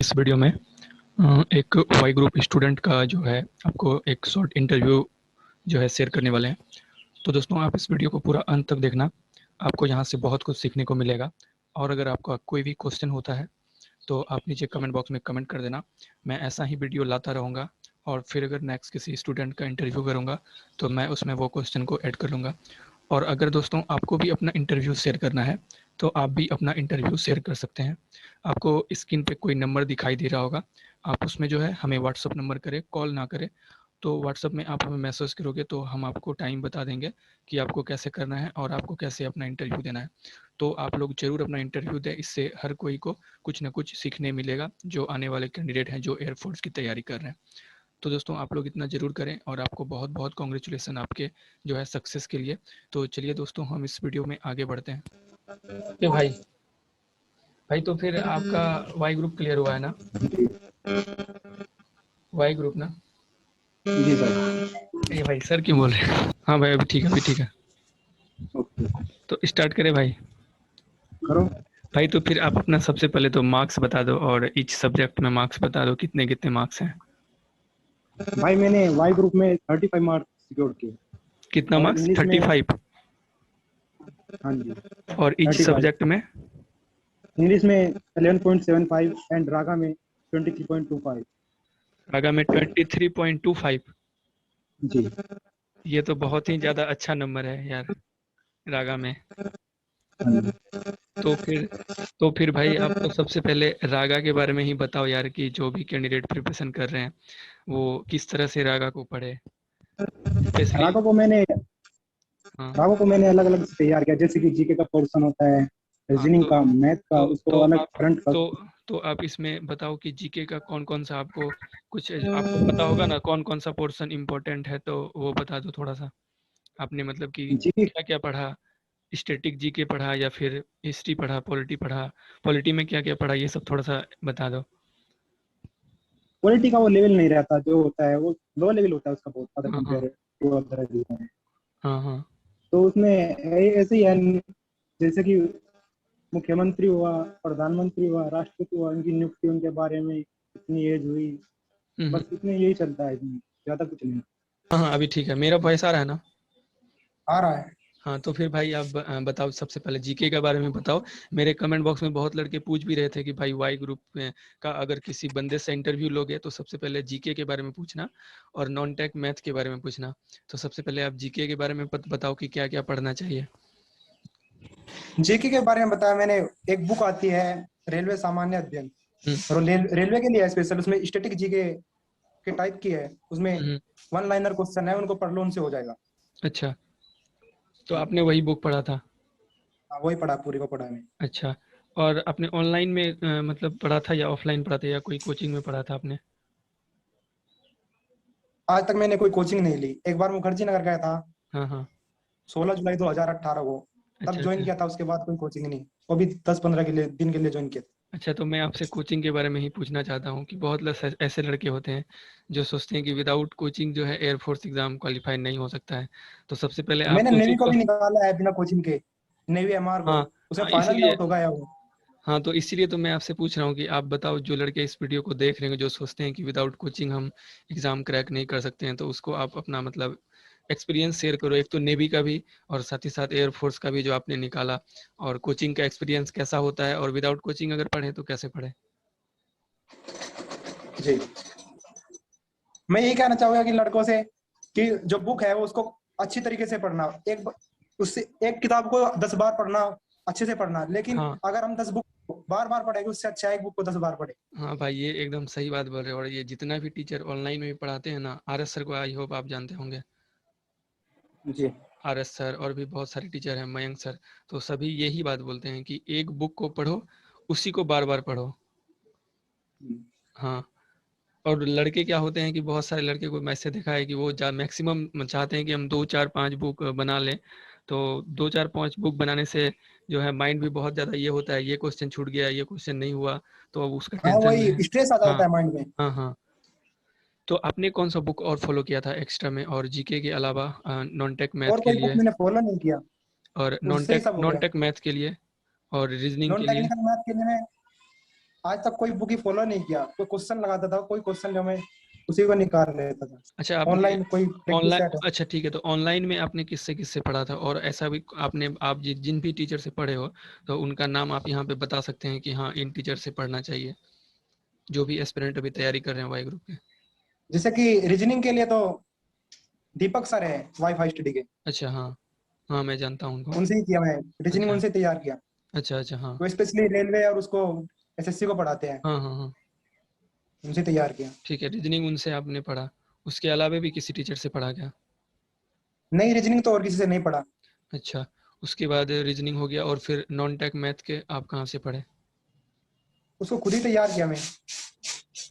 इस वीडियो में एक वाई ग्रुप स्टूडेंट का जो है आपको एक शॉर्ट इंटरव्यू जो है शेयर करने वाले हैं। तो दोस्तों आप इस वीडियो को पूरा अंत तक देखना, आपको यहाँ से बहुत कुछ सीखने को मिलेगा। और अगर आपका कोई भी क्वेश्चन होता है तो आप नीचे कमेंट बॉक्स में कमेंट कर देना। मैं ऐसा ही वीडियो लाता रहूँगा और फिर अगर नेक्स्ट किसी स्टूडेंट का इंटरव्यू करूँगा तो मैं उसमें वो क्वेश्चन को ऐड कर लूँगा। और अगर दोस्तों आपको भी अपना इंटरव्यू शेयर करना है तो आप भी अपना इंटरव्यू शेयर कर सकते हैं। आपको स्क्रीन पे कोई नंबर दिखाई दे रहा होगा, आप उसमें जो है हमें व्हाट्सअप नंबर करें, कॉल ना करें। तो व्हाट्सअप में आप हमें मैसेज करोगे तो हम आपको टाइम बता देंगे कि आपको कैसे करना है और आपको कैसे अपना इंटरव्यू देना है। तो आप लोग ज़रूर अपना इंटरव्यू दें, इससे हर कोई को कुछ ना कुछ सीखने मिलेगा जो आने वाले कैंडिडेट हैं जो एयरफोर्स की तैयारी कर रहे हैं। तो दोस्तों आप लोग इतना ज़रूर करें और आपको बहुत बहुत कॉन्ग्रेचुलेसन आपके जो है सक्सेस के लिए। तो चलिए दोस्तों हम इस वीडियो में आगे बढ़ते हैं। ओके भाई, तो फिर आपका वाई ग्रुप क्लियर हुआ है ना? वाई ग्रुप ना? जी सर। ये भाई सर क्यों बोल रहे हैं? हाँ भाई अभी ठीक है, अभी ठीक है। ओके तो स्टार्ट करें भाई। करो। भाई तो फिर आप अपना सबसे पहले तो मार्क्स बता दो और ईच सब्जेक्ट में मार्क्स बता दो, कितने कितने मार्क्स हैं। भाई मैंने वाई ग्रुप में 35 मार्क्स सिक्योर किए कितना और मार्क्स? इंग्लिश में 35। हाँ जी और ईच 35। सब्जेक्ट में? इंग्लिश में 11.75 एंड रागा में 23.25। रागा में 23.25। जी ये तो बहुत ही ज़्यादा अच्छा नंबर है यार, रागा में। हाँ जी। तो फिर भाई आप तो सबसे पहले रागा के बारे में ही बताओ यार, कि जो भी कैंडिडेट प्रिपरेशन कर रहे हैं वो किस तरह से रागा को पढ़े स्पेशली। रागों को मैंने हाँ रागों को मैंने अलग अलग तैयार किया, जैसे कि जीके का पोर्शन होता है, हाँ। रीजनिंग का, मैथ का, उसको तो अलग आप करंट का। तो आप इसमें बताओ कि जीके का कौन कौन सा आपको कुछ आपको पता होगा ना, कौन कौन सा पोर्शन इम्पोर्टेंट है, तो वो बता दो थोड़ा सा। आपने मतलब कि जीके क्या क्या पढ़ा, स्टैटिक जीके पढ़ा या फिर हिस्ट्री पढ़ा, पॉलिटी पढ़ा, पॉलिटी में क्या क्या पढ़ा, ये सब थोड़ा सा बता दो। क्वालिटी का वो लेवल नहीं रहता, जो होता है वो लो लेवल होता है उसका, बहुत अदर हाँ हाँ कंपेयर टू अदर। हाँ हाँ। तो उसमें ऐसे ही है, जैसे कि मुख्यमंत्री हुआ, प्रधानमंत्री हुआ, राष्ट्रपति हुआ, इनकी नियुक्ति, उनके बारे में इतनी एज हुई, हम्म। बस इतने यही चलता है इसमें, ज्यादा कुछ नहीं। हाँ हाँ अभी ठीक है, मेरा वॉइस आ रहा है ना? आ रहा है। हाँ तो फिर भाई आप बताओ, सबसे पहले जीके के बारे में बताओ। मेरे कमेंट बॉक्स में बहुत लड़के पूछ भी रहे थे कि भाई वाई ग्रुप में का अगर किसी बंदे से इंटरव्यू लोगे तो सबसे पहले जीके के बारे में पूछना और नॉन टेक मैथ के बारे में पूछना। तो सबसे पहले आप जीके के बारे में बताओ कि क्या क्या पढ़ना चाहिए। जेके के बारे में बताया मैंने। एक बुक आती है, रेलवे सामान्य अध्ययन, हम्म और रेलवे के लिए है स्पेशल। उसमें स्टैटिक जीके के टाइप की है, उसमें हम्म। वन लाइनर क्वेश्चन है, उनको पढ़ लो, उनसे हो जाएगा। अच्छा, तो आपने वही बुक पढ़ा था? हाँ, वही पढ़ा, पूरी को पढ़ा है। अच्छा, और आपने ऑनलाइन में मतलब पढ़ा था या ऑफलाइन पढ़ा था या कोई कोचिंग में पढ़ा था आपने? आज तक मैंने कोई कोचिंग नहीं ली। एक बार मुखर्जी नगर गया था, हाँ हाँ। 16 जुलाई 2018 को, तब अच्छा ज्वाइन अच्छा। किया था। उसके बाद कोई कोचिंग नहीं, वो भी 10-15 के लिए दिन के लिए ज्वाइन किया अच्छा, तो मैं आपसे कोचिंग के बारे में ही पूछना चाहता हूँ कि बहुत ऐसे लड़के होते हैं जो सोचते हैं कि विदाउट कोचिंग जो है एयरफोर्स एग्जाम क्वालिफाई नहीं हो सकता है। तो सबसे पहले था। आप मैंने नेवी कोचिंग को को। भी निकाला है बिना कोचिंग के, नेवी एमआर को। हाँ उसमें हाँ फाइनल में इसीलिए। आउट हो गया वो। हाँ तो इसीलिए तो मैं आपसे पूछ रहा हूँ कि आप बताओ, जो लड़के इस वीडियो को देख रहे हैं जो सोचते हैं कि विदाउट कोचिंग हम एग्जाम क्रैक नहीं कर सकते हैं, तो उसको आप अपना मतलब एक्सपीरियंस शेयर करो, एक तो नेवी का भी और साथ ही साथ एयरफोर्स का भी जो आपने निकाला, और कोचिंग का एक्सपीरियंस कैसा होता है और विदाउट कोचिंग अगर पढ़े तो कैसे पढ़े। जी, मैं यही कहना चाहूंगा कि लड़कों से कि जो बुक है वो उसको अच्छी तरीके से पढ़ना। उससे एक किताब को 10 बार पढ़ना, अच्छे से पढ़ना। लेकिन हाँ अगर हम 10 बुक बार बार पढ़ेंगे, उससे अच्छा एक बुक को 10 बार पढ़े। हाँ भाई, ये एकदम सही बात बोल रहे हो। और ये जितना भी टीचर ऑनलाइन में भी पढ़ाते हैं ना, आर एस सर को आई होप आप जानते होंगे। जी आर एस सर और भी बहुत सारे टीचर हैं, मयंक सर। तो सभी यही बात बोलते हैं कि एक बुक को पढ़ो, उसी को बार बार पढ़ो। हाँ, और लड़के क्या होते हैं कि बहुत सारे लड़के को मैसेज देखा है कि वो मैक्सिमम चाहते हैं कि हम 2 4 5 बुक बना लें। तो 2 4 5 बुक बनाने से जो है माइंड भी बहुत ज़्यादा ये होता है, ये क्वेश्चन छूट गया, ये क्वेश्चन नहीं हुआ, तो अब उसका हाँ, टेंशन में है। वही स्ट्रेस आ हाँ जाता है माइंड में। हाँ हाँ। तो आपने कौन सा बुक और फॉलो किया था एक्स्ट्रा में, और जीके के अलावा नॉन टेक मैथ और के कोई बुक लिए मैंने फॉलो नहीं किया, और उससे ही सब हो नॉन गया। टेक मैथ के लिए और रीजनिंग नॉन के लिए? टेक्निकल मैथ के लिए मैं आज तक कोई बुक ही फॉलो नहीं किया, कोई क्वेश्चन लगाता था, कोई क्वेश्चन जो मैं उसी को निकाल लेता था। अच्छा आपने ऑनलाइन कोई प्रैक्टिस ऑनलाइन, सेट है। अच्छा ठीक है, तो ऑनलाइन में आपने किससे किससे पढ़ा था? और ऐसा भी आपने, आप जिन भी टीचर से पढ़े हो तो उनका नाम आप यहाँ पे बता सकते हैं कि हाँ इन टीचर से पढ़ना चाहिए, जो भी एस्पिरेंट अभी तैयारी कर रहे हैं वाई ग्रुप के। जैसे कि रीजनिंग के लिए तो दीपक सर है वाईफाई स्टडी के, अच्छा हाँ, हाँ मैं जानता हूँ उनको। उनसे ही किया मैं, रीजनिंग अच्छा उनसे तैयार किया। अच्छा अच्छा हाँ वो स्पेशली रेलवे और उसको एसएससी को पढ़ाते हैं, हाँ हाँ हाँ, उनसे तैयार किया। ठीक है, रीजनिंग उनसे आपने पढ़ा, उसके अलावा भी किसी टीचर से पढ़ा क्या? नहीं, रीजनिंग तो और किसी से नहीं पढ़ा। अच्छा, उसके बाद रीजनिंग हो गया और फिर नॉन टेक मैथ के आप कहाँ से पढ़े? उसको खुद ही तैयार किया मैं।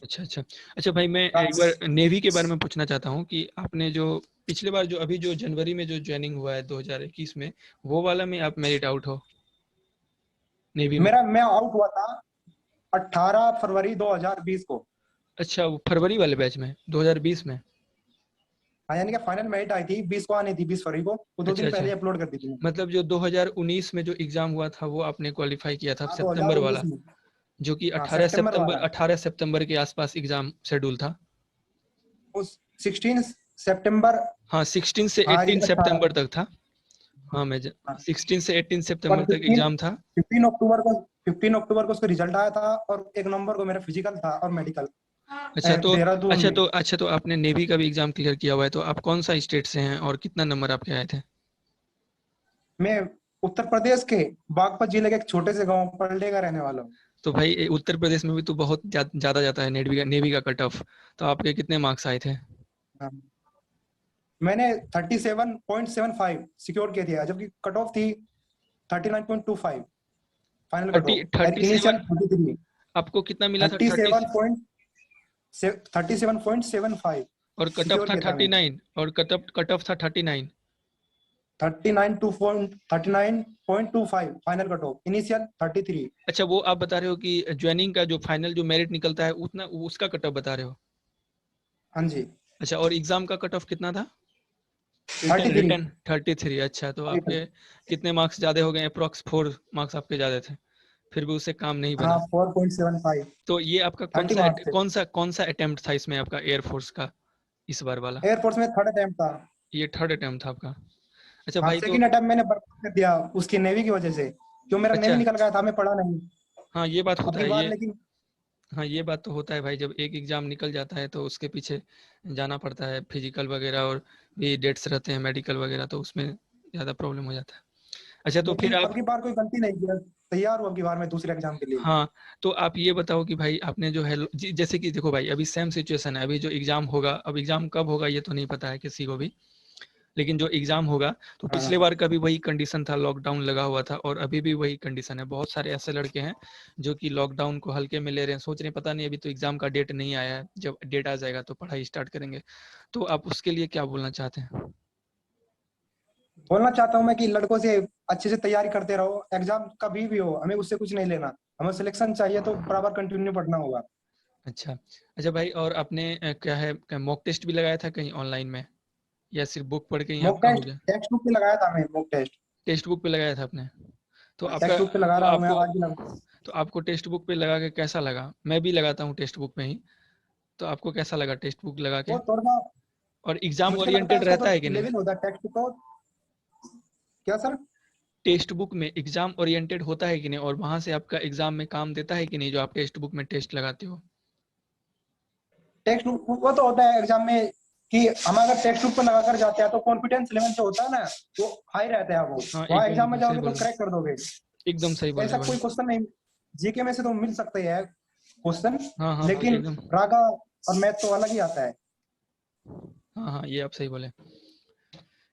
अच्छा अच्छा अच्छा भाई, मैं एक क्लास बार नेवी के बारे में पूछना चाहता हूँ कि आपने जो पिछले बार जो अभी जो जनवरी में जो ज्वाइनिंग हुआ है 2021 में, वो वाला में आप मेरिट आउट हो नेवी में? मेरा, मैं आउट हुआ था 18 फरवरी 2020 को। अच्छा, वो फरवरी वाले बैच में 2020 में? हाँ, यानी कि फाइनल मेरिट आई थी 20 को, आनी थी 20 फरवरी को, वो 2 अच्छा दिन अच्छा, पहले अपलोड कर दी थी मैंने। मतलब जो 2019 में जो एग्जाम हुआ था वो आपने क्वालिफाई किया था हाँ, सितंबर 2019 वाला, में। जो कि हाँ, सितंबर वाला। 18 सितंबर के आसपास एग्जाम शेड्यूल था। उस 16 सितंबर। हाँ 16 से हाँ, 18 सितंबर 18। तक था। हाँ मैं हाँ, 16 से 18 पर सितंबर तक 15 एग्जाम था। 15 अक्टूबर को, 15 अक्टूबर को उसका रिजल्ट आया था, और 1 नवंबर को मेरा फिजिकल था और मेडिकल अच्छा तो देहरादून में। अच्छा तो आपने नेवी का भी एग्जाम क्लियर किया हुआ है, तो आप कौन सा स्टेट से हैं और कितना नंबर आपके आए थे? मैं उत्तर प्रदेश के बागपत जिले के एक छोटे से गांव पलडे का रहने वाला हूँ। तो भाई उत्तर प्रदेश में भी तो बहुत ज्यादा जाता है नेवी का कट ऑफ, तो आपके कितने मार्क्स आए थे? हाँ। मैंने 37.75 सिक्योर किए थे, जबकि कट ऑफ थी 39.25, final cut thirty of, thirty initial seven 33। आपको कितना मिला था? 37 पॉइंट 37.75 और कट ऑफ सिक्योर था किया था मैंने। 39, और कट ऑफ था 39। 39.25 फाइनल कट ऑफ, इनिशियल 33। अच्छा, वो आप बता रहे हो कि ज्वाइनिंग का जो फाइनल जो मेरिट निकलता है उतना उसका कट ऑफ बता रहे हो? हाँ जी। अच्छा, और एग्जाम का कट ऑफ कितना था? रिटर्न 33। रिटर्न 33। अच्छा, तो आपके कितने मार्क्स ज्यादा हो गए? अप्रोक्स 4 मार्क्स आपके ज्यादा थे, फिर भी उससे काम नहीं हाँ, बना। 4.75। तो ये आपका 30 मार्क्स थे। कौन सा अटेम्प्ट था इसमें आपका एयरफोर्स का, इस बार वाला? एयरफोर्स में थर्ड अटेम्प्ट था। ये थर्ड अटेम्प्ट था आपका? अच्छा हाँ, भाई तो, सेकंड अटेम्प्ट मैंने बर्बाद कर दिया उसकी नेवी की वजह से, क्यों मेरा नेवी अच्छा निकल गया था, मैं पढ़ा नहीं। हाँ ये बात अब होता की है बार ये, लेकिन हाँ ये बात तो होता है भाई, जब एक एग्जाम निकल जाता है तो उसके पीछे जाना पड़ता है, फिजिकल वगैरह और भी डेट्स रहते हैं मेडिकल वगैरह, तो उसमें ज़्यादा प्रॉब्लम हो जाता है। अच्छा तो फिर लेकिन अब आप, की बार कोई गलती नहीं किया, तैयार हूँ अब की बार मैं दूसरे एग्जाम के लिए। हाँ तो आप ये बताओ कि भाई आपने जो है जैसे कि देखो भाई अभी सेम सिचुएशन है, अभी जो एग्जाम होगा, अब एग्जाम कब होगा ये तो नहीं पता है किसी को भी, लेकिन जो एग्जाम होगा तो पिछले हाँ, बार का भी वही कंडीशन था, लॉकडाउन लगा हुआ था, और अभी भी वही कंडीशन है। बहुत सारे ऐसे लड़के हैं जो कि लॉकडाउन को हल्के में ले रहे हैं, सोच रहे हैं पता नहीं अभी तो एग्जाम का डेट नहीं आया है, जब डेट आ जाएगा तो पढ़ाई स्टार्ट करेंगे। तो आप उसके लिए क्या बोलना चाहते हैं? बोलना चाहता हूँ मैं कि लड़कों से अच्छे से तैयारी करते रहो, एग्जाम कभी भी हो हमें उससे कुछ नहीं लेना, हमें सिलेक्शन चाहिए तो बराबर कंटिन्यू पढ़ना होगा। अच्छा अच्छा भाई, और आपने क्या है मॉक टेस्ट भी लगाया था कहीं ऑनलाइन में, या सिर्फ बुक पढ़ के ही मॉक आपका हो टेस्ट गया? टेक्स्ट बुक पे लगाया था मैं, मॉक टेस्ट। टेक्स्ट बुक पे लगाया था आपने? तो आपका, टेक्स्ट बुक पे लगा तो रहा हूँ मैं, आपको आज भी लगा। तो आपको टेक्स्ट बुक पे लगा के कैसा लगा? मैं भी लगाता हूँ टेक्स्ट बुक पे ही, तो आपको कैसा लगा टेक्स्ट बुक लगा के? वो थोड़ा, और एग्जाम मुझे लगता है ओरिएंटेड उसका रहता तो है कि नहीं? लेवल होता है टेक्स्ट बुक को। क्या सर? टेक्स्ट बुक में एग्जाम ओरिएंटेड होता है कि नहीं, और वहां से आपका एग्जाम में काम देता है कि नहीं जो आप टेक्स्ट बुक में टेस्ट लगाते हो? टेक्स्ट बुक वो तो होता है एग्जाम में, कि हम अगर टेक्स्ट बुक पे लगा कर जाते हैं तो कॉन्फिडेंस लेवल जो होता है ना, वो हाई रहता है। वो हाँ वहाँ एकदम एग्जाम में एकदम सही जाओगे तो बोल रहे क्रैक कर दोगे। हो, एकदम सही बोल रहे ऐसा हो कोई भाई। क्वेश्चन नहीं, जीके में से तो मिल सकते हैं क्वेश्चन, हाँ हाँ भाई लेकिन एकदम, रागा और मैथ तो अलग ही आता है। हाँ हाँ ये आप सही बोले।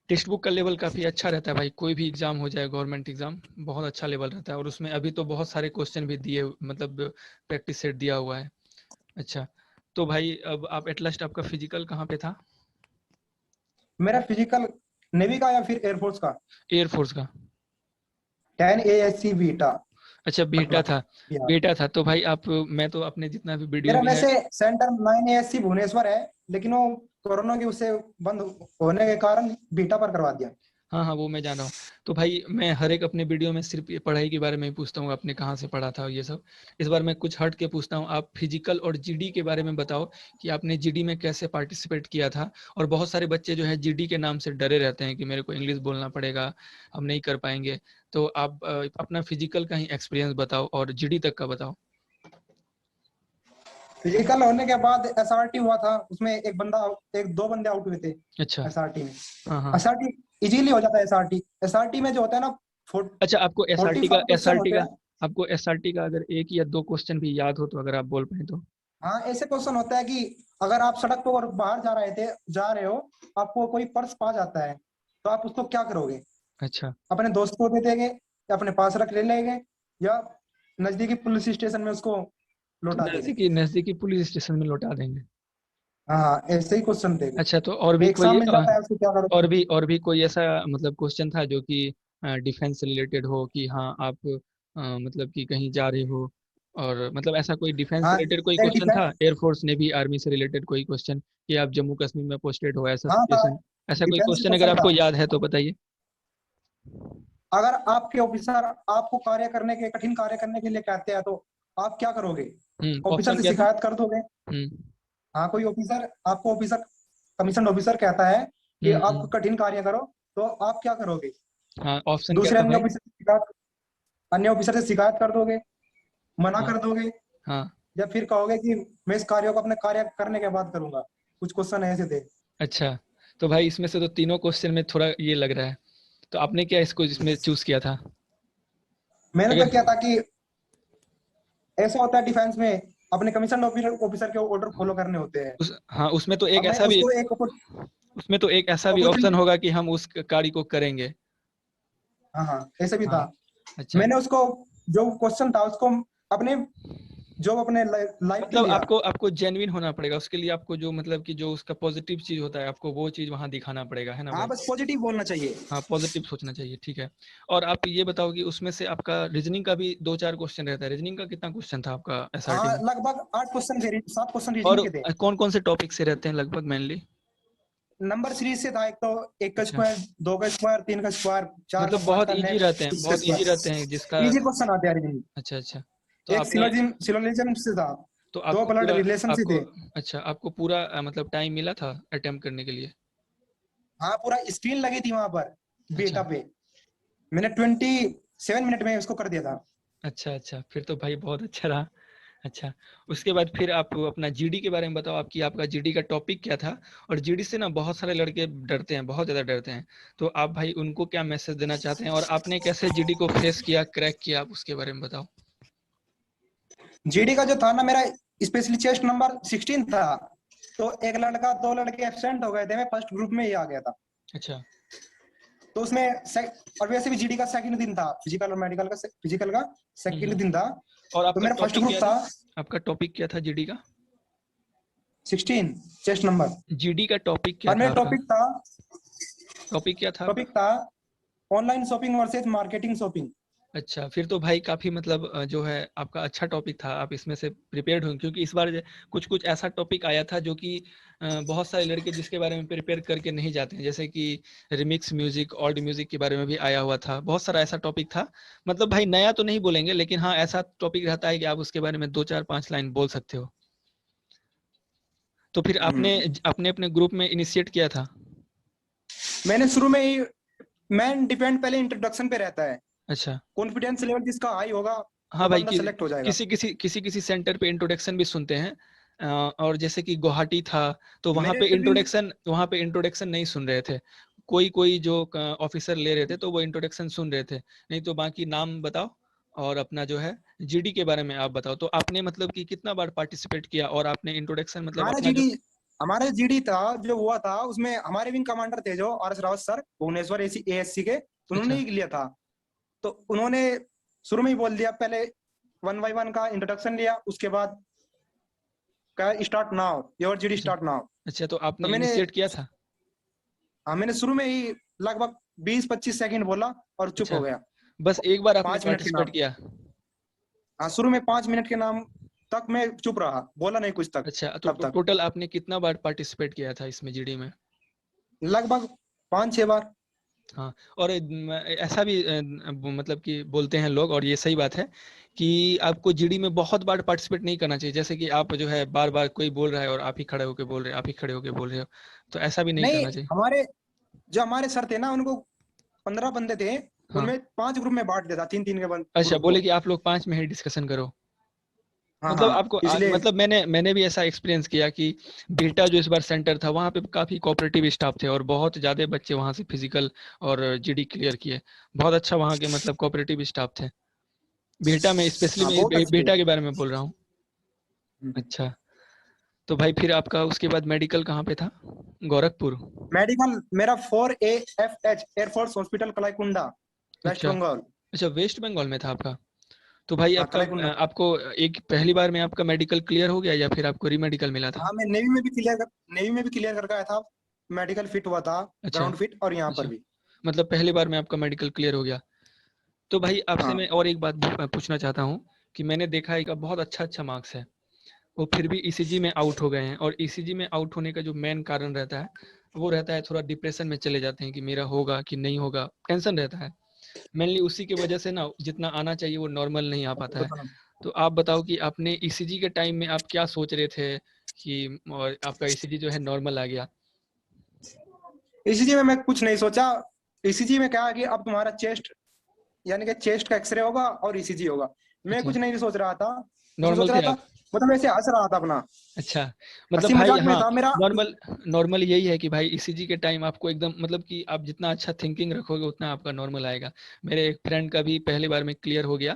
टेक्स्ट बुक का लेवल काफ़ी अच्छा रहता है भाई, कोई भी एग्जाम हो जाए गवर्नमेंट एग्जाम, बहुत अच्छा लेवल रहता है, और उसमें अभी तो बहुत सारे क्वेश्चन भी दिए, मतलब प्रैक्टिस सेट दिया हुआ है। अच्छा, तो भाई अब आप एट लास्ट आपका फिजिकल कहाँ पे था? मेरा फिजिकल नेवी का या फिर एयरफोर्स का, एयरफोर्स का? 10 ASC बीटा अच्छा बेटा पटना, था, बिहार। बेटा था, तो भाई आप, मैं तो अपने जितना भी वीडियो मेरा भी है, वैसे सेंटर 9 ASC भुवनेश्वर है, लेकिन वो कोरोना की उससे बंद होने के कारण बीटा पर करवा दिया। हाँ हाँ, वो मैं जान रहा हूँ। तो भाई मैं हर एक अपने वीडियो में सिर्फ ये पढ़ाई के बारे में ही पूछता हूँ, आपने कहाँ से पढ़ा था ये सब। इस बार मैं कुछ हट के पूछता हूँ, आप फिजिकल और जीडी के बारे में बताओ कि आपने जीडी में कैसे पार्टिसिपेट किया था। और बहुत सारे बच्चे जो है जीडी के नाम से डरे रहते हैं कि मेरे को इंग्लिश बोलना पड़ेगा, हम नहीं कर पाएंगे। तो आप अपना फिजिकल का ही एक्सपीरियंस बताओ और जीडी तक का बताओ। फिजिकल होने के बाद एसआरटी हुआ था, उसमें एक दो बंदे आउट हुए थे अच्छा। एसआरटी में। हाँ हाँ। एसआरटी इजीली हो जाता है। एसआरटी में जो होता है ना, अच्छा, आपको फोर्टी एसआरटी का फाइव क्वेश्चन एसआरटी होते का हैं। आपको एसआरटी का अगर एक या दो क्वेश्चन भी याद हो तो अगर आप बोल पाए तो। हाँ, ऐसे क्वेश्चन होता है कि अगर आप सड़क पर और बाहर जा रहे हो, आपको कोई पर्स पा जाता है, तो आप उसको क्या करोगे? अच्छा। अपने दोस्त को दे देंगे, या अपने पास रख ले लेंगे, या नजदीकी पुलिस स्टेशन में उसको तो लौटा देंगे। नजदीकी नजदीकी पुलिस स्टेशन में लौटा देंगे। हाँ हाँ, ऐसे ही क्वेश्चन देंगे। अच्छा, तो और भी एक कोई एग्जाम मिल जाता है, उसको क्या करोगे? और भी कोई ऐसा मतलब क्वेश्चन था जो कि डिफेंस से रिलेटेड हो कि हाँ आप मतलब कि कहीं जा रहे हो, और मतलब ऐसा कोई डिफेंस से हाँ, रिलेटेड कोई एक क्वेश्चन डिफेंस। था, एयरफोर्स नेवी आर्मी से रिलेटेड कोई क्वेश्चन कि आप जम्मू कश्मीर में पोस्टेड हो, ऐसा हाँ था, सिचुएशन, ऐसा कोई डिफेंस क्वेश्चन अगर क्वेश्चन आपको था। याद है तो बताइए। अगर आपके ऑफिसर आपको कठिन कार्य करने के लिए कहते हैं, तो आप क्या करोगे? ऑफिसर ऑप्शन से क्या था? शिकायत कर दोगे। हम्म हाँ, कोई ऑफिसर कमीशन ऑफिसर कहता है कि आप हम्म। कठिन कार्य करो, तो आप क्या करोगे? हाँ, ऑप्शन क्या दूसरे था भाई? अन्य ऑफिसर से शिकायत कर दोगे, मना हाँ कर दोगे, हाँ। या फिर कहोगे कि मैं इस कार्य को अपने कार्य करने के बाद करूंगा। कुछ क्वेश्चन ऐसे थे। अच्छा, तो भाई इसमें से तो तीनों क्वेश्चन में थोड़ा ये लग रहा है, तो आपने क्या इसको इसमें चूज किया था? मैंने तो अगर क्या था कि ऐसा होता है डिफेंस में, अपने कमीशन ऑफिसर के ऑर्डर फॉलो करने होते हैं। हाँ, उसमें तो एक अब मैं ऐसा भी उसको एक उसमें तो एक ऐसा भी ऑप्शन अपॉर्चुनिटी। होगा कि हम उस कार्य को करेंगे। हाँ हाँ, ऐसे भी था। हाँ। अच्छा, मैंने उसको जो क्वेश्चन था उसको अपने अपने लाइफ के मतलब लिया। आपको आपको जेन्युइन होना पड़ेगा उसके लिए, आपको जो मतलब कि जो उसका पॉजिटिव चीज होता है आपको वो चीज वहां दिखाना पड़ेगा, है ना हाँ, भाई? बस पॉजिटिव बोलना चाहिए। हाँ, पॉजिटिव सोचना चाहिए, ठीक है। और आप ये बताओ कि उसमें से आपका रीजनिंग का भी दो चार क्वेश्चन रहता है, रीजनिंग का कितना क्वेश्चन था आपका एसआरटी हाँ, में? लगभग 8 क्वेश्चन थे, 7 क्वेश्चन और रीजनिंग के थे। कौन कौन से टॉपिक से रहते हैं लगभग मेनली? नंबर सीरीज से था, एक तो एक का अच्छा, स्क्वायर, दो का स्क्वायर, तीन का स्क्वायर, चार का, मतलब पांच बहुत का, इजी रहते हैं, नेक्स्ट इसका बहुत इजी रहते हैं जिसका। स्क्वायर। इजी क्वेश्चन आते हैं रीजनिंग। अच्छा अच्छा। तो एक आपने सिलोजिज्म से था, तो दो आपको ब्लड पूरा रिलेशन से आपको थे। अच्छा, आपको पूरा मतलब टाइम मिला था अटेम्प्ट करने के लिए? हाँ, पूरा स्क्रीन लगी थी वहां पर अच्छा बेटा पे। मैंने 27 मिनट में उसको कर दिया था। अच्छा। अच्छा, फिर तो भाई बहुत अच्छा रहा। अच्छा, उसके बाद फिर आप अपना जीडी के बारे में बताओ, आपकी आपका जीडी का टॉपिक क्या था? और जीडी से ना बहुत सारे लड़के डरते हैं, बहुत ज़्यादा डरते हैं। तो आप भाई उनको क्या मैसेज देना चाहते हैं, और आपने कैसे जीडी को फेस किया, क्रैक किया, आप उसके बारे में बताओ। जीडी का जो था ना, मेरा स्पेशली चेस्ट नंबर 16 था। तो एक लड़का, दो लड़के एब्सेंट हो गए थे, मैं फर्स्ट ग्रुप में ही आ गया था। अच्छा। तो उसमें और वैसे भी जीडी का सेकंड दिन था, फिजिकल का सेकंड हम्म। दिन था। और तो आपका मेरा फर्स्ट टॉपिक ग्रुप क्या था था? आपका टॉपिक क्या था जीडी का? 16 चेस्ट नंबर। जीडी का टॉपिक क्या और था मेरा आपका? टॉपिक क्या था आपका? टॉपिक था online shopping versus marketing shopping. अच्छा, फिर तो भाई काफ़ी मतलब जो है आपका अच्छा टॉपिक था, आप इसमें से प्रिपेयर्ड होंगे, क्योंकि इस बार कुछ कुछ ऐसा टॉपिक आया था जो कि बहुत सारे लड़के जिसके बारे में प्रिपेयर करके नहीं जाते हैं, जैसे कि रिमिक्स म्यूजिक, ओल्ड म्यूजिक के बारे में भी आया हुआ था, बहुत सारा ऐसा टॉपिक था। मतलब भाई नया तो नहीं बोलेंगे, लेकिन हाँ ऐसा टॉपिक रहता है कि आप उसके बारे में दो चार पांच लाइन बोल सकते हो। तो फिर आपने अपने अपने ग्रुप में इनिशिएट किया था? मैंने शुरू में ही, मैन डिपेंड पहले इंट्रोडक्शन पे रहता है। अच्छा। कॉन्फिडेंस लेवल जिसका हाई होगा, हाँ वो भाई, बंदा सेलेक्ट हो जाएगा। किसी सेंटर पे इंट्रोडक्शन भी सुनते हैं। और जैसे कि गुवाहाटी था, तो मेरे भी। वहाँ पे इंट्रोडक्शन नहीं सुन रहे थे। कोई कोई जो ऑफिसर ले रहे थे तो वो इंट्रोडक्शन सुन रहे थे, नहीं तो बाकी नाम बताओ। और अपना जो है जीडी के बारे में आप बताओ, तो आपने मतलब कि कितना बार पार्टिसिपेट किया, और आपने इंट्रोडक्शन मतलब हमारा अपना जो। जीडी हमारा जीडी था जो हुआ था, उसमें हमारे विंग कमांडर थे जो R S Rawat sir, Bhubaneswar ASC के। उन्होंने अच्छा ही लिया था। तो उन्होंने शुरू में ही बोल दिया, पहले 1 by 1 का इंट्रोडक्शन लिया, उसके बाद का स्टार्ट नाउ, योर जीडी अच्छा। Start now. अच्छा, तो तो आपने इनिशिएट किया था? मैंने शुरू में ही लगभग 20-25 सेकंड बोला और चुप अच्छा, हो गया। बस एक बार आपने 5 मिनट के पार्टिसिपेट नाम। किया? हाँ, शुरू में 5 मिनट के नाम तक मैं चुप रहा, बोला नहीं कुछ तक। अच्छा, तो तब तक टोटल आपने कितना बार पार्टिसिपेट किया था इसमें जीडी में? लगभग 5-6 बार। हाँ, और ऐसा भी मतलब कि बोलते हैं लोग, और ये सही बात है कि आपको जीडी में बहुत बार पार्टिसिपेट नहीं करना चाहिए। जैसे कि आप जो है बार बार कोई बोल रहा है और आप ही खड़े होके बोल रहे हो, आप ही खड़े होके बोल रहे हो, तो ऐसा भी नहीं नहीं, करना चाहिए। हमारे जो हमारे सर थे ना, उनको 15 बंदे थे, हाँ, उनमें 5 ग्रुप में बांट दिया था, 3-3 के अच्छा, ग्रुप बोले को। कि आप लोग 5 में ही डिस्कशन करो। हाँ मतलब हाँ, आपको इसलिए। मतलब मैंने भी ऐसा एक्सपीरियंस किया कि बिहटा जो इस बार सेंटर था, वहाँ पे काफी कोऑपरेटिव स्टाफ थे और बहुत ज्यादा बच्चे वहाँ से फिजिकल और जीडी क्लियर किए। बहुत अच्छा वहाँ के मतलब कोऑपरेटिव स्टाफ थे बिहटा में, स्पेशली हाँ, मैं बहुत अच्छे थे। बिहटा के बारे में बोल रहा हूँ। अच्छा, तो भाई फिर आपका उसके बाद मेडिकल कहाँ पे था? गोरखपुर। मेडिकल मेरा 4AFH air force hospital Kalaikunda, waste अच्छा, बंगाल। अच्छा, वेस्ट बंगाल में था आपका। तो भाई हाँ, आपका कलाईकुंडा। आपको एक पहली बार में आपका मेडिकल क्लियर हो गया या फिर आपको री मेडिकल मिला था? हाँ, मैं नेवी में भी क्लियर करके आया था। मेडिकल फिट हुआ था, अच्छा, ग्राउंड फिट, और यहाँ पर अच्छा, भी। मतलब पहली बार में आपका मेडिकल क्लियर हो गया। तो भाई आपसे हाँ। मैं और एक बात पूछना चाहता हूँ कि मैंने देखा है कि बहुत अच्छा अच्छा मार्क्स है, वो फिर भी ईसीजी में आउट हो गए हैं, और ईसीजी में आउट होने का जो मेन कारण रहता है वो रहता है थोड़ा डिप्रेशन में चले जाते हैं कि मेरा होगा कि नहीं होगा, टेंशन रहता है मेनली, उसी की वजह से ना जितना आना चाहिए वो नॉर्मल नहीं आ पाता है। तो आप बताओ कि आपने ईसीजी के टाइम में आप क्या सोच रहे थे कि और आपका ईसीजी जो है नॉर्मल आ गया? ईसीजी में मैं कुछ नहीं सोचा। ईसीजी में क्या है कि अब तुम्हारा चेस्ट, यानी कि चेस्ट का एक्सरे होगा और ईसीजी होगा। मैं अच्छा, कुछ नहीं सोच रहा था। उसमें सोच नॉर्मल थे रहा था, आप? मतलब ऐसे हंस रहा था अपना, अच्छा, मतलब हंसी भाई मजाक में हाँ, था मेरा। नॉर्मल नॉर्मल यही है कि भाई ईसीजी के टाइम आपको एकदम मतलब कि आप जितना अच्छा थिंकिंग रखोगे उतना आपका नॉर्मल आएगा। मेरे एक फ्रेंड का भी पहली बार में क्लियर हो गया,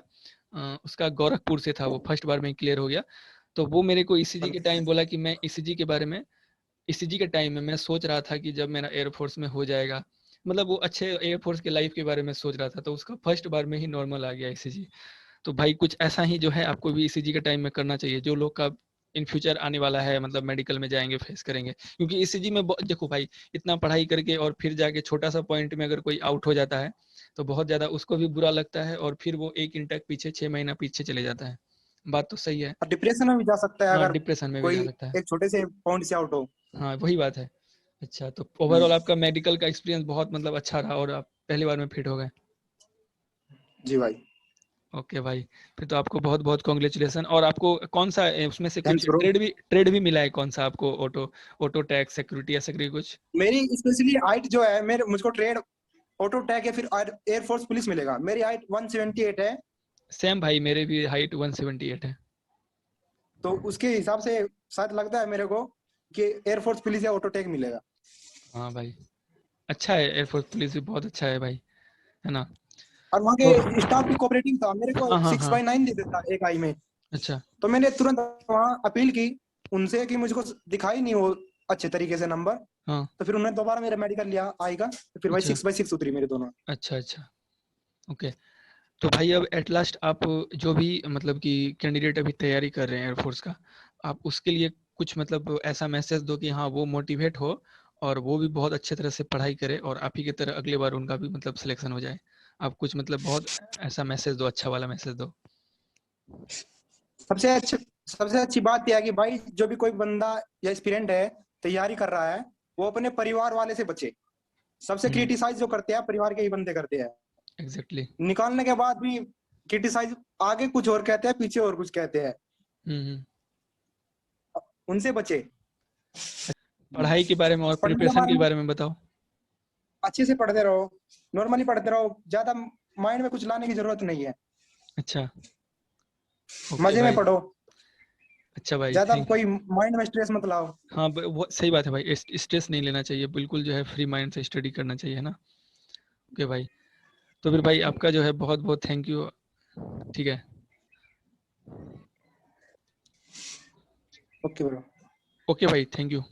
उसका गोरखपुर से था, वो फर्स्ट बार में क्लियर हो गया। तो वो मेरे को ईसीजी के टाइम बोला कि मैं ईसीजी के बारे में, ईसीजी के टाइम में मैं सोच रहा था कि जब मेरा एयरफोर्स में हो जाएगा, मतलब वो अच्छे एयरफोर्स के लाइफ के बारे में सोच रहा था, तो उसका फर्स्ट बार में ही नॉर्मल आ गया ईसीजी। तो भाई कुछ ऐसा ही जो है आपको भी ईसीजी के टाइम में करना चाहिए, जो लोग का इन फ्यूचर आने वाला है, मतलब मेडिकल में जाएंगे फेस करेंगे, क्योंकि ईसीजी में देखो भाई, इतना पढ़ाई करके और फिर जाके छोटा सा पॉइंट में अगर कोई आउट हो जाता है तो बहुत ज्यादा उसको भी बुरा लगता है, और फिर वो एक इंटक पीछे 6 महीना पीछे चले जाता है। बात तो सही है। और डिप्रेशन में भी जा सकता है हाँ, अगर डिप्रेशन में भी जा कोई सकता है। एक छोटे से पॉइंट से आउट हो। हाँ, वही बात है। अच्छा, तो हम्म, ओवरऑल आपका मेडिकल का एक्सपीरियंस बहुत मतलब अच्छा रहा और आप पहली बार में फिट हो गए। जी भाई। ओके भाई, फिर तो आपको बहुत बहुत कॉन्ग्रेचुलेसन। और आपको कौन सा उसमें से कुछ थैंक्स ब्रो। ट्रेड भी मिला है कौन सा आपको? ऑटो ऑटो टैक्स, सिक्योरिटी, ऐसा करके कुछ? मेरी स्पेशली हाइट जो है, मेरे मुझको ट्रेड, ऑटो टैग या फिर एयरफोर्स पुलिस मिलेगा। मेरी हाइट 178 है। सेम भाई, मेरे भी हाइट 178 है। तो उसके हिसाब से शायद लगता है मेरे को कि एयरफोर्स पुलिस या ऑटो टैग मिलेगा। हाँ भाई, अच्छा है, एयरफोर्स पुलिस भी बहुत अच्छा है भाई, है ना? और वहाँ तो के स्टाफ भी कोऑपरेटिव था, मेरे को हाँ, हाँ, सिक्स हाँ। बाई नाइन दे देता एक आई में। अच्छा, तो मैंने तुरंत वहाँ अपील की उनसे कि मुझको दिखाई नहीं वो अच्छे तरीके से नंबर। हाँ, तो फिर उन्होंने दोबारा मेरा मेडिकल लिया आई का, तो फिर भाई अच्छा, 6/6 उतरी मेरे दोनों। अच्छा, अच्छा, ओके। तो भाई अब एट लास्ट आप जो भी मतलब कि कैंडिडेट अभी तैयारी कर रहे हैं एयरफोर्स का, आप उसके लिए कुछ मतलब ऐसा मैसेज दो कि हाँ वो मोटिवेट हो और वो भी बहुत अच्छे तरह से पढ़ाई करे और आप ही की तरह अगले बार उनका भी मतलब सिलेक्शन हो जाए। आप कुछ मतलब बहुत ऐसा मैसेज दो, अच्छा वाला मैसेज दो। सबसे अच्छी सबसे अच्छी बात यह है कि भाई जो भी कोई बंदा या एस्पिरेंट है, तैयारी कर रहा है, वो अपने परिवार वाले से बचे। सबसे हम्म, क्रिटिसाइज जो करते हैं परिवार के ही बंदे करते हैं। एग्जैक्टली। निकालने के बाद भी क्रिटिसाइज, आगे कुछ और कहते हैं, पीछे और कुछ कहते हैं। हम्म, हम्म। उनसे बचे। पढ़ाई के बारे में और पढ़ने के प्रिपरेशन बारे के में बारे में बताओ। अच्छे से पढ़ते रहो, नॉर्मली पढ़ते रहो, ज्यादा माइंड में कुछ लाने की जरूरत नहीं है। अच्छा, ओके मजे में भाई। पढ़ो, अच्छा भाई, ज्यादा थैंक। कोई माइंड में स्ट्रेस मत लाओ। हाँ, वो सही बात है भाई, स्ट्रेस नहीं लेना चाहिए, बिल्कुल जो है फ्री माइंड से स्टडी करना चाहिए, है ना? ओके भाई, तो फिर भाई आपका जो है बहुत बहुत थैंक यू। ठीक है। Okay bro. ओके भाई, थैंक यू।